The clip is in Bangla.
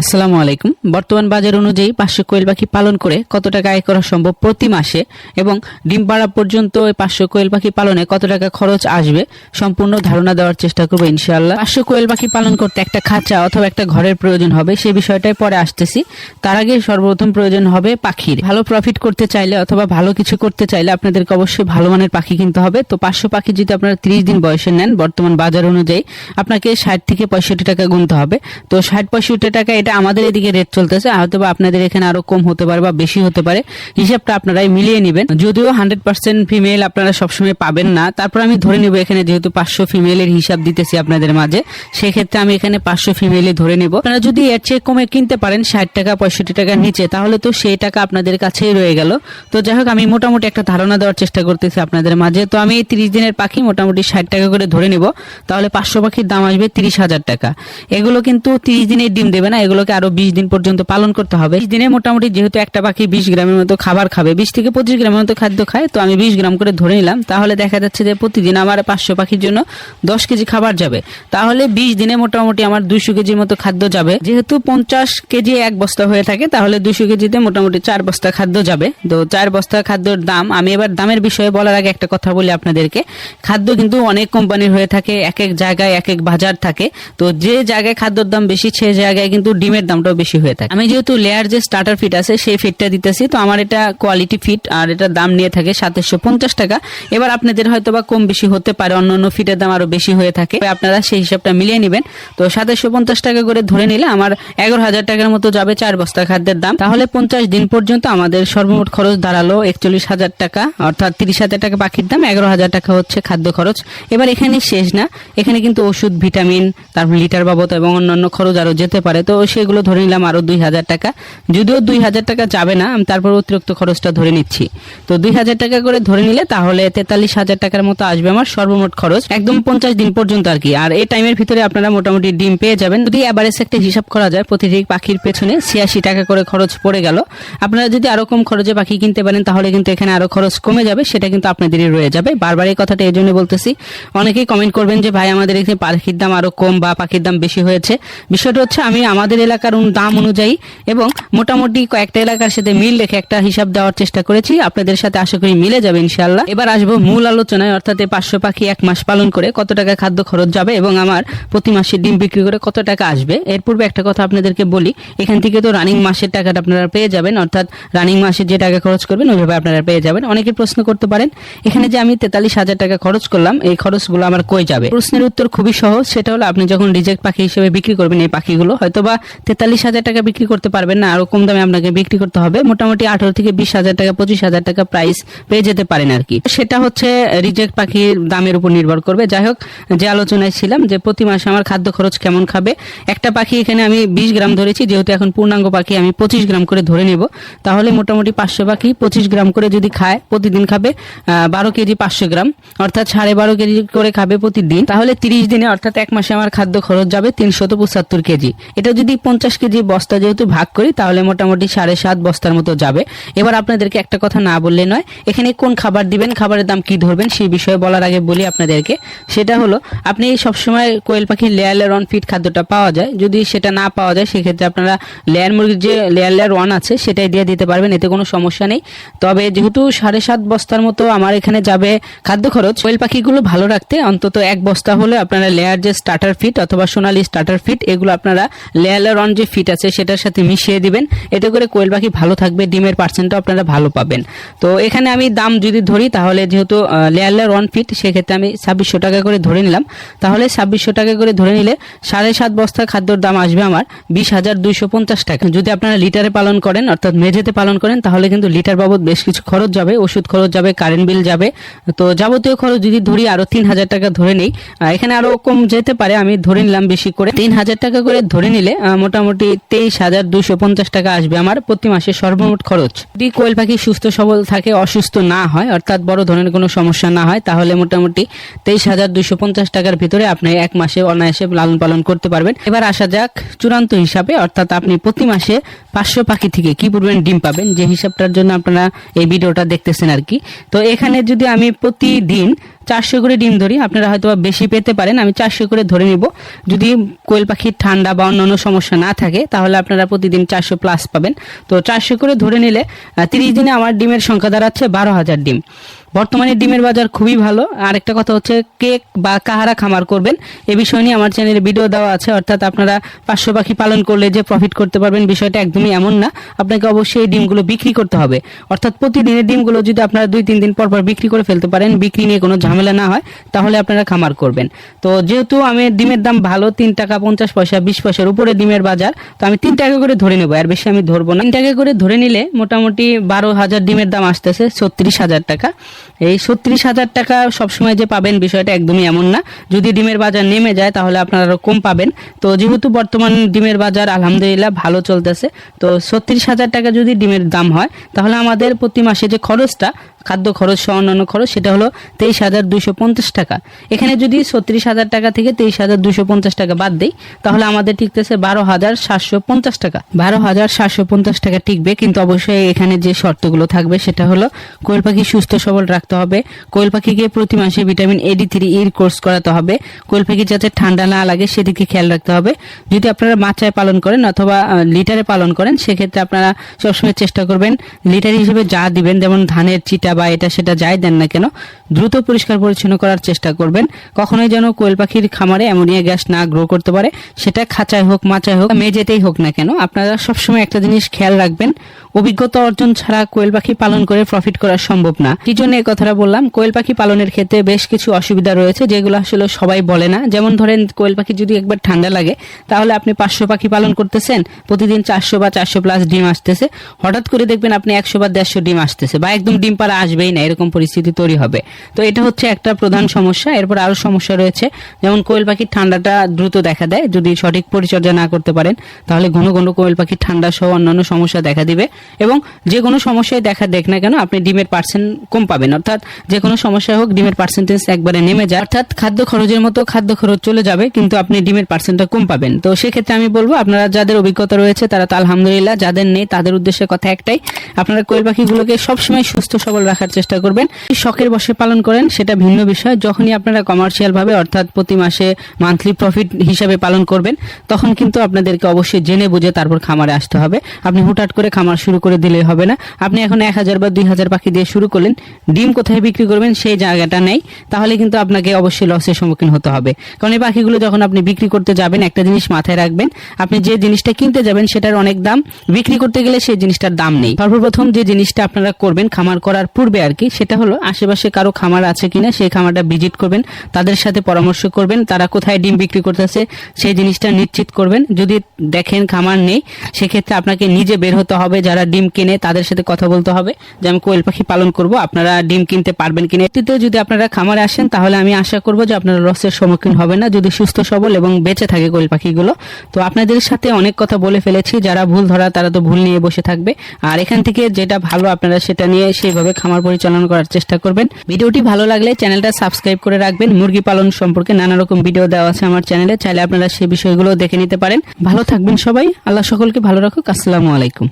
আসসালামু আলাইকুম। বর্তমান বাজার অনুযায়ী 500 কোয়েল পাখি পালন করে কত টাকা আয় করা সম্ভব প্রতি মাসে এবং ডিম পাড়া পর্যন্ত এই 500 কোয়েল পাখি পালনে কত টাকা খরচ আসবে সম্পূর্ণ ধারণা দেওয়ার চেষ্টা করব ইনশাআল্লাহ। 500 কোয়েল পাখি পালন করতে একটা খাঁচা অথবা একটা ঘরের প্রয়োজন হবে, সেই বিষয়টাই পরে আসতেছি। তার আগে সর্বপ্রথম প্রয়োজন হবে পাখির। ভালো প্রফিট করতে চাইলে অথবা ভালো কিছু করতে চাইলে আপনাদেরকে অবশ্যই ভালো মানের পাখি কিনতে হবে। তো 500 পাখি যদি আপনারা 30 দিন বয়সে নেন, বর্তমান বাজার অনুযায়ী আপনাকে 60 থেকে 65 টাকা গুনতে হবে। তো 60-65 টাকা এটা আমাদের এদিকে রেট চলতেছে, হয়তো বা আপনাদের এখানে আরো কম হতে পারে বা বেশি হতে পারে, হিসাবটা আপনারাই মিলিয়ে নেবেন। যদিও 100% ফিমেল আপনারা সবসময় পাবেন না, তারপর আমি ধরে নিব এখানে যেহেতু 500 ফিমেলের হিসাব দিতেছি আপনাদের মাঝে, সেক্ষেত্রে আমি এখানে 500 ফিমেলই ধরে নিব। আপনারা যদি এর চেয়ে কমে কিনতে পারেন 60 টাকা 65 টাকার নিচে, তাহলে তো সেই টাকা আপনাদের কাছেই রয়ে গেল। তো যাই হোক, আমি মোটামুটি একটা ধারণা দেওয়ার চেষ্টা করতেছি আপনাদের মাঝে। তো আমি 30 দিনের পাখি মোটামুটি 60 টাকা করে ধরে নিব, তাহলে 500 পাখির দাম আসবে 30,000 টাকা। এগুলো কিন্তু 30 দিনের ডিম দেবে না, এগুলোকে আরো 20 দিন পর্যন্ত পালন করতে হবে। 20 দিনে মোটামুটি যেহেতু একটা পাখি 20 গ্রামের মতো খাবার খাবে, 20 থেকে 25 গ্রামের মতো খাদ্য খায়, তো আমি 20 গ্রাম করে ধরে নিলাম। তাহলে দেখা যাচ্ছে যে প্রতিদিন আমার 500 পাখির জন্য 10 কেজি খাবার যাবে। তাহলে 20 দিনে মোটামুটি আমার 200 কেজির মতো খাদ্য যাবে। যেহেতু 50 কেজি এক বস্তা হয়ে থাকে, তাহলে 200 কেজিতে মোটামুটি 4 বস্তা খাদ্য যাবে। তো 4 বস্তা খাদ্যের দাম, আমি এবার দামের বিষয়ে বলার আগে একটা কথা বলি আপনাদেরকে। খাদ্য কিন্তু অনেক কোম্পানির হয়ে থাকে, এক এক জায়গায় এক এক বাজার থাকে। তো যে জায়গায় খাদ্যের দাম বেশি, সে জায়গায় কিন্তু ডিমের দামটাও বেশি হয়ে থাকে। আমি যেহেতু লেয়ার যে স্টার্টার ফিট আছে সেই ফিটটা দিতেছি, তো আমার এটা কোয়ালিটি ফিট, আর এটার দাম নিয়ে থাকে 2750 টাকা। এবার আপনাদের হয়তো বা কম বেশি হতে পারে, অন্যান্য ফিটের দাম আরো বেশি হয়ে থাকে, আপনারা সেই হিসাবটা মিলিয়ে নেবেন। তো 2750 টাকা করে ধরে নিলে আমার 11,000 টাকার মতো যাবে 4 বস্তা খাদ্যের দাম। তাহলে 50 দিন পর্যন্ত আমাদের সর্বমোট খরচ দাঁড়ালো 41,000 টাকা, অর্থাৎ 30,000 টাকা পাখির দাম, 11,000 টাকা হচ্ছে খাদ্য খরচ। এবার এখানে শেষ না, এখানে কিন্তু ওষুধ, ভিটামিন, তারপর লিটার বাবদ এবং অন্যান্য খরচ আরো যেতে পারে। তো সেগুলো ধরে নিলাম আরো 2,000 টাকা। যদিও 2,000 টাকা যাবে না, আমি তারপর অতিরিক্ত খরচটা ধরে নিচ্ছি। তো 2,000 টাকা করে ধরে নিলে তাহলে 43,000 টাকার মতো আসবে আমার সর্বমোট খরচ, একদম 50 দিন পর্যন্ত আর কি। আর এই টাইমের ভিতরে আপনারা মোটামুটি ডিম পেয়ে যাবেন। যদি এভারেজ একটা হিসাব করা যায়, প্রতিটি পাখির পেছনে 86 টাকা করে খরচ পড়ে গেল। আপনারা যদি আরো কম খরচে পাখি কিনতে পারেন, তাহলে কিন্তু এখানে আরো খরচ কমে যাবে, সেটা কিন্তু আপনাদেরই রয়ে যাবে। বারবার এই কথাটা এই জন্য বলতেছি, অনেকেই কমেন্ট করবেন যে ভাই আমাদের এখানে পাখির দাম আরো কম বা পাখির দাম বেশি হয়েছে। বিষয়টা হচ্ছে আমি আমাদের এলাকার দাম অনুযায়ী এবং মোটামুটি কয়েকটা এলাকার সাথে মিল রেখে একটা হিসাব দেওয়ার চেষ্টা করেছি, আপনাদের সাথে আশা করি মিলে যাবে ইনশাআল্লাহ। এবার আসবো মূল আলোচনায়, অর্থাৎ 500 পাখি এক মাস পালন করে কত টাকা খাদ্য খরচ যাবে এবং আমার প্রতি মাসে ডিম বিক্রি করে কত টাকা আসবে। এর পূর্বে একটা কথা আপনাদেরকে বলি, এখান থেকে তো রানিং মাসের টাকাটা আপনারা পেয়ে যাবেন, অর্থাৎ রানিং মাসে যে টাকা খরচ করবেন ওইভাবে আপনারা পেয়ে যাবেন। অনেকে প্রশ্ন করতে পারেন এখানে যে আমি 43,000 টাকা খরচ করলাম, এই খরচগুলো আমার কই যাবে? প্রশ্নের উত্তর খুবই সহজ, সেটা হলো আপনি যখন রিজেক্ট পাখি হিসেবে বিক্রি করবেন এই পাখিগুলো, হয়তোবা 43,000 টাকা বিক্রি করতে পারবেন না, আরো কম দামে আপনাকে বিক্রি করতে হবে। মোটামুটি 18 থেকে 20,000 টাকা 25,000 টাকা প্রাইস পেয়ে যেতে পারেন আর কি। সেটা হচ্ছে রিজেক্ট পাখির দামের উপর নির্ভর করবে। যাই হোক, যে আলোচনায় ছিলাম যে প্রতি মাসে আমার খাদ্য খরচ কেমন খাবে, একটা পাখি এখানে আমি 20 গ্রাম ধরেছি, যেহেতু এখন পূর্ণাঙ্গ পাখি আমি 25 গ্রাম করে ধরে নেব। তাহলে মোটামুটি 500 পাখি 25 গ্রাম করে যদি খায়, প্রতিদিন খাবে 12 কেজি 500 গ্রাম, অর্থাৎ 12.5 কেজি করে খাবে প্রতিদিন। তাহলে 30 দিনে অর্থাৎ এক মাসে আমার খাদ্য খরচ যাবে 375 কেজি। এটা যদি 50 কেজি বস্তা যেহেতু ভাগ করি, তাহলে মোটামুটি 7.5 বস্তার মতো যাবে। এবার আপনাদেরকে একটা কথা না বললে নয়, এখানে কোন খাবার দিবেন, খাবারের দাম কি ধরবেন, সেই বিষয়ে বলার আগে বলি আপনাদেরকে। সেটা হলো, আপনি সবসময় কোয়েল পাখির লেয়ার অন ফিট খাদ্যটা পাওয়া যায়, যদি সেটা না পাওয়া যায় সেক্ষেত্রে আপনারা লেয়ার মুরগির যে লেয়ার ওয়ান আছে সেটাই দিয়ে দিতে পারবেন, এতে কোনো সমস্যা নেই। তবে যেহেতু 7.5 বস্তার মতো আমার এখানে যাবে খাদ্য খরচ, কোয়েল পাখিগুলো ভালো রাখতে অন্তত 1 বস্তা হলে আপনারা লেয়ার যে স্টার্টার ফিট অথবা সোনালী স্টার্টার ফিট, এগুলো আপনারা লেয়ার অন যে ফিট আছে সেটার সাথে মিশিয়ে দিবেন। এতে করে কোয়েল পাখি ভালো থাকবে, ডিমের পার্সেন্টও আপনারা ভালো পাবেন। তো এখানে আমি দাম যদি ধরি, তাহলে যেহেতু লেয়ার ওয়ান ফিট, সেক্ষেত্রে আমি 2600 টাকা করে ধরে নিলাম। তাহলে 2600 টাকা করে ধরে নিলে 7.5 বস্তা খাদ্যর দাম আসবে আমার 20,250 টাকা। যদি আপনারা লিটারে পালন করেন, অর্থাৎ মেঝেতে পালন করেন, তাহলে কিন্তু লিটার বাবদ বেশ কিছু খরচ যাবে, ওষুধ খরচ যাবে, কারেন্ট বিল যাবে। তো যাবতীয় খরচ যদি ধরি আরো 3,000 টাকা ধরে নেই, এখানে আরো কম যেতে পারে, আমি ধরে নিলাম বেশি করে 3,000 টাকা করে ধরে নিলে মোটামুটি 23,250 টাকা আসবে আমার প্রতি মাসে সর্বমোট খরচ। যদি কোয়েল পাখি সুস্থ সবল থাকে, অসুস্থ না হয়, অর্থাৎ বড় ধরনের কোনো সমস্যা না হয়, তাহলে মোটামুটি 23,250 টাকার ভিতরে আপনি এক মাসে অনায়াসে লালন পালন করতে পারবেন। এবার আসা যাক চূড়ান্ত হিসাবে, অর্থাৎ আপনি প্রতি মাসে 500 পাখি থেকে কি পরিমাণ ডিম পাবেন, যে হিসাবটার জন্য আপনারা এই ভিডিওটা দেখতেছেন আর কি। তো এখানে যদি আমি প্রতিদিন 400 করে ডিম ধরি, আপনারা হয়তো বেশি পেতে পারেন, আমি 400 করে ধরে নিব। যদি কোয়েল পাখির ঠান্ডা বা অন্যান্য সমস্যা না থাকে তাহলে আপনারা প্রতিদিন 400 প্লাস পাবেন। তো 400 করে ধরে নিলে 30 দিনে আমার ডিমের সংখ্যা দাঁড়াচ্ছে 12,000 ডিম। বর্তমানে ডিমের বাজার খুবই ভালো। আর একটা কথা হচ্ছে, কেক বা কাহারা খামার করবেন এ বিষয় নিয়ে আমার চ্যানেলে ভিডিও দেওয়া আছে। অর্থাৎ আপনারা 500 পাখি পালন করলে যে প্রফিট করতে পারবেন বিষয়টা একদমই এমন না। আপনাকে অবশ্যই এই ডিমগুলো বিক্রি করতে হবে। অর্থাৎ প্রতিদিনের ডিমগুলো যদি আপনারা 2-3 দিন পর পর বিক্রি করে ফেলতে পারেন, বিক্রি নিয়ে কোনো ঝামেলা না হয়, তাহলে আপনারা খামার করবেন। তো যেহেতু আমি ডিমের দাম ভালো, 3 টাকা 50 পয়সা 20 পয়সার উপরে ডিমের বাজার, তো আমি 3 টাকা করে ধরে নেবো, আর বেশি আমি ধরবো না। 3 টাকা করে ধরে নিলে মোটামুটি 12,000 ডিমের দাম আসতেছে 36,000 টাকা। এই 36,000 টাকা সবসময় যে পাবেন বিষয়টা একদমই এমন না। যদি ডিমের বাজার নেমে যায় তাহলে আপনারা আরো কম পাবেন। তো যেহেতু বর্তমান ডিমের বাজার আলহামদুলিল্লাহ ভালো চলতেছে, তো 36,000 টাকা যদি ডিমের দাম হয় তাহলে আমাদের প্রতি মাসে যে খরচটা, খাদ্য খরচ সহ অন্যান্য খরচ, সেটা হলো 23,250 টাকা। এখানে যদি 36,000 টাকা থেকে 23,250 টাকা বাদ দেই তাহলে আমাদের টিকতেছে 12,750 টাকা। 12,750 টাকা টিকবে, কিন্তু অবশ্যই এখানে যে শর্তগুলো থাকবে সেটা হলো কোয়েল পাখি সুস্থ সবল রাখতে হবে, কোয়েল পাখিকে প্রতি মাসে ভিটামিন AD3 এর কোর্স করাতে হবে, কোয়েল পাখি যাতে ঠান্ডা না লাগে সেদিকে খেয়াল রাখতে হবে। যদি আপনারা মাচায় পালন করেন অথবা লিটারে পালন করেন সেক্ষেত্রে আপনারা সবসময় চেষ্টা করবেন লিটার হিসেবে যা দিবেন, যেমন ধানের চিটা বা এটা সেটা যাই দেন না কেন, দ্রুত পরিষ্কার পরিচ্ছন্ন করার চেষ্টা করবেন। কখনোই যেন কোয়েল পাখির খামারে অ্যামোনিয়া গ্যাস না গ্রো করতে পারে, সেটা খাঁচায় হোক মাচায় হোক মেঝেতেই হোক না কেন। আপনারা সবসময় একটা জিনিস খেয়াল রাখবেন, অভিজ্ঞতা অর্জন ছাড়া কোয়েল পাখি পালন করে প্রফিট করা সম্ভব না। কি জন্য এই কথাটা বললাম, কোয়েল পাখি পালনের ক্ষেত্রে বেশ কিছু অসুবিধা রয়েছে যেগুলো আসলে সবাই বলে না। যেমন ধরেন, কোয়েল পাখি যদি একবার ঠান্ডা লাগে তাহলে আপনি 500 পাখি পালন করতেছেন, প্রতিদিন 400 বা 400 প্লাস ডিম আসতেছে, হঠাৎ করে দেখবেন আপনি 100 বা 150 ডিম আসতেছে, বা একদম ডিম পাড়া আসবেই না, এরকম পরিস্থিতি তৈরি হবে। তো এটা হচ্ছে একটা প্রধান সমস্যা। এরপর আরো সমস্যা রয়েছে, যেমন কোয়েল পাখির ঠান্ডাটা দ্রুত দেখা দেয়। যদি সঠিক পরিচর্যা না করতে পারেন তাহলে ঘন ঘন কোয়েল পাখির ঠান্ডা সহ অন্যান্য সমস্যা দেখা দিবে, এবং যে কোনো সমস্যায় দেখা দেখ না কেন আপনি ডিমের পার্সেন্ট কম পাবেন। অর্থাৎ যে কোনো সমস্যা হোক ডিমের পার্সেন্টেজ একবারে নেমে যায়, অর্থাৎ খাদ্য খরচের মতো খাদ্য খরচ চলে যাবে, কিন্তু আপনি ডিমের পার্সেন্টটা কম পাবেন। তো সেক্ষেত্রে আমি বলবো, আপনারা যাদের অভিজ্ঞতা রয়েছে তারা তো আলহামদুলিল্লাহ, যাদের নেই তাদের উদ্দেশ্যে কথা একটাই, আপনারা কোয়েল পাখিগুলোকে সবসময় সুস্থ সবল রাখার চেষ্টা করবেন। শখের বশে পালন করেন সেটা ভিন্ন বিষয়, যখনই আপনারা কমার্শিয়াল ভাবে অর্থাৎ প্রতি মাসে মান্থলি প্রফিট হিসাবে পালন করবেন তখন কিন্তু আপনাদেরকে অবশ্যই জেনে বুঝে তারপর খামারে আসতে হবে। আপনি হুটহাট করে খামার শুরু করে দিলেই হবে না। আপনি এখন 1,000 বা 2,000 পাখি দিয়ে শুরু করলেন, ডিম কোথায় বিক্রি করবেন সেই জায়গাটা নেই, তাহলে কিন্তু আপনাকে অবশ্যই লসের সম্মুখীন হতে হবে। কারণ এই পাখিগুলো যখন আপনি বিক্রি করতে যাবেন, একটা জিনিস মাথায় রাখবেন, আপনি যে জিনিসটা কিনতে যাবেন সেটার অনেক দাম, বিক্রি করতে গেলে সেই জিনিসটার দাম নেই। সর্বপ্রথম যে জিনিসটা আপনারা করবেন খামার করার পূর্বে আর কি, সেটা হলো আশেপাশে কারো খামার আছে কিনা সেই খামারটা ভিজিট করবেন, তাদের সাথে পরামর্শ করবেন, তারা কোথায় ডিম বিক্রি করতেছে সেই জিনিসটা নিশ্চিত করবেন। যদি দেখেন খামার নেই সেক্ষেত্রে আপনাকে নিজে বের হতে হবে, যারা ডিম কিনে তাদের সাথে কথা বলতে হবে যে আমি কোয়েল পাখি পালন করব, আপনারা ডিম কিনতে পারবেন কিনা। এতে যদি আপনারা খামারে আসেন তাহলে আমি আশা করব যে আপনারা লসের সম্মুখীন হবেন না, যদি সুস্থ সবল এবং বেঁচে থাকে কোয়েল পাখিগুলো। তো আপনাদের সাথে অনেক কথা বলে ফেলেছি, যারা ভুল ধরা তারা তো ভুল নিয়ে বসে থাকবে, আর এখান থেকে যেটা ভালো আপনারা সেটা নিয়ে সেইভাবে খামার পরিচালনা করার চেষ্টা করবেন। ভিডিওটি ভালো লাগলে চ্যানেলটা সাবস্ক্রাইব করে রাখবেন। মুরগি পালন সম্পর্কে নানা রকম ভিডিও দেওয়া আছে আমার চ্যানেলে, চাইলে আপনারা সেই বিষয়গুলো দেখে নিতে পারেন। ভালো থাকবেন সবাই, আল্লাহ সকলকে ভালো রাখুক। আসসালামু আলাইকুম।